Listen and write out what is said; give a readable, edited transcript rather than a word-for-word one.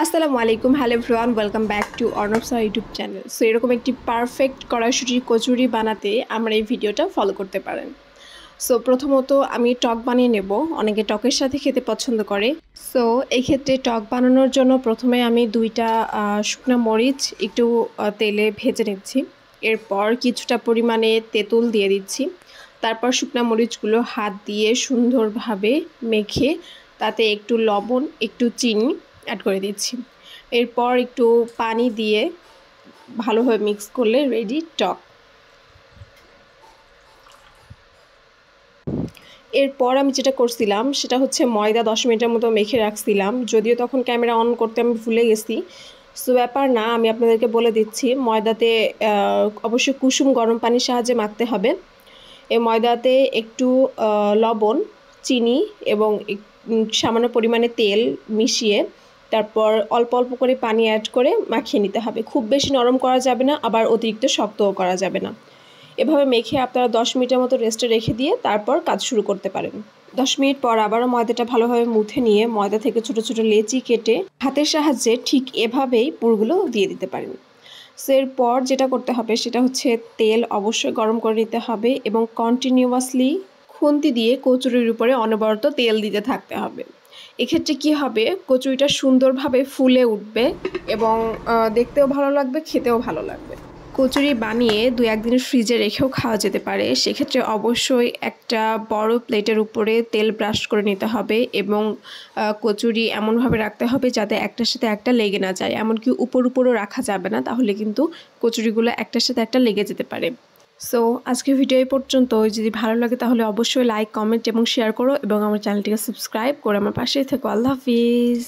আসসালামু আলাইকুম, hello everyone, welcome back to Arnab sir YouTube channel. So এরকম একটি পারফেক্ট কড়াইশুঁটির কচুরি বানাতে আমরা এই ভিডিওটা ফলো করতে পারেন। সো প্রথমত আমি টক বানিয়ে নেব। অনেকে টকের সাথে খেতে পছন্দ করে। সো এই ক্ষেত্রে টক বানানোর জন্য প্রথমে আমি দুইটা শুকনো মরিচ একটু তেলে ভেজে নিচ্ছি। এরপর কিছুটা পরিমাণে তেঁতুল দিয়ে দিচ্ছি। তারপর শুকনো মরিচগুলো হাত দিয়ে সুন্দরভাবে মেখে তাতে একটু লবণ, একটু চিনি অ্যাড করে দিচ্ছি। এরপর একটু পানি দিয়ে ভালোভাবে মিক্স করলে রেডি টক। এরপর আমি যেটা করছিলাম সেটা হচ্ছে ময়দা 10 মিনিটের মতো মেখে রাখছিলাম, যদিও তখন ক্যামেরা অন করতে আমি ভুলে গেছি। সো ব্যাপার না, আমি আপনাদেরকে বলে দিচ্ছি। ময়দাতে অবশ্যই কুসুম গরম পানির সাহায্যে মাখতে হবে। এই ময়দাতে একটু লবণ, চিনি এবং সামান্য পরিমাণে তেল মিশিয়ে তারপর অল্প অল্প করে পানি অ্যাড করে মাখিয়ে নিতে হবে। খুব বেশি নরম করা যাবে না, আবার অতিরিক্ত শক্তও করা যাবে না। এভাবে মেখে আপনারা 10 মিনিটের মতো রেস্টে রেখে দিয়ে তারপর কাজ শুরু করতে পারেন। 10 মিনিট পর আবারও ময়দাটা ভালোভাবে মুথে নিয়ে ময়দা থেকে ছোট ছোট লেচি কেটে হাতের সাহায্যে ঠিক এভাবেই পুরগুলো দিয়ে দিতে পারেন। সো এরপর যেটা করতে হবে সেটা হচ্ছে তেল অবশ্যই গরম করে নিতে হবে এবং কন্টিনিউয়াসলি খুন্তি দিয়ে কচুরির উপরে অনবরত তেল দিতে থাকতে হবে। এক্ষেত্রে কি হবে, কচুরিটা সুন্দরভাবে ফুলে উঠবে এবং দেখতেও ভালো লাগবে, খেতেও ভালো লাগবে। কচুরি বানিয়ে 2-1 দিন ফ্রিজে রেখেও খাওয়া যেতে পারে। সেক্ষেত্রে অবশ্যই একটা বড় প্লেটের উপরে তেল ব্রাশ করে নিতে হবে এবং কচুরি এমনভাবে রাখতে হবে যাতে একটার সাথে একটা লেগে না যায়। এমনকি উপরও রাখা যাবে না, তাহলে কিন্তু কচুরিগুলো একটার সাথে একটা লেগে যেতে পারে। সো আজকের ভিডিও এই পর্যন্ত। যদি ভালো লাগে তাহলে অবশ্যই লাইক, কমেন্ট এবং শেয়ার করো এবং আমার চ্যানেলটিকে সাবস্ক্রাইব করে আমার পাশেই থেকো। আল্লাহ হাফিজ।